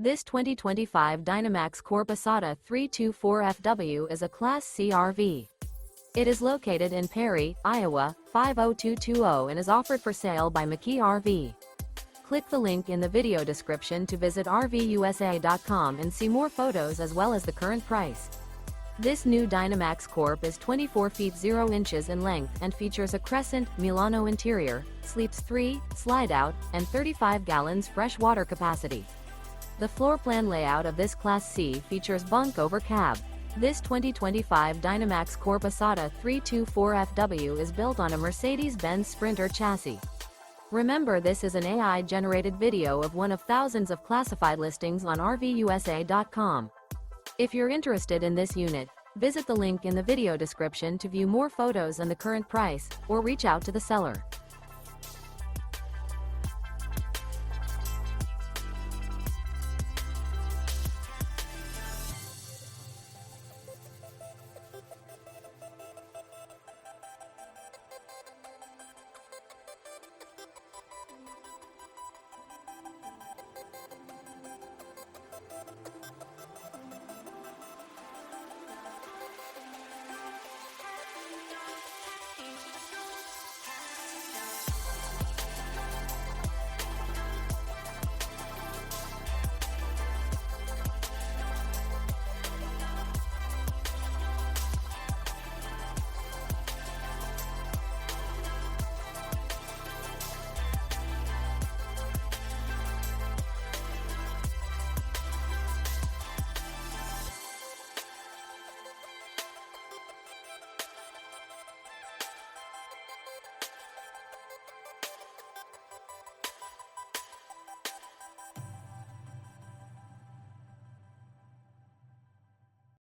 This 2025 Dynamax Corp Isata 324FW is a Class C RV. It is located in Perry, Iowa, 50220 and is offered for sale by McKee RV. Click the link in the video description to visit RVUSA.com and see more photos as well as the current price. This new Dynamax Corp is 24 feet 0 inches in length and features a Crescent, Milano interior, sleeps 3, Slideout, and 35 gallons fresh water capacity. The floor plan layout of this Class C features Bunk Over Cab. This 2025 Dynamax Corp Isata 324FW is built on a Mercedes Benz Sprinter chassis. Remember, this is an AI-generated video of one of thousands of classified listings on RVUSA.com. If you're interested in this unit, visit the link in the video description to view more photos and the current price, or reach out to the seller.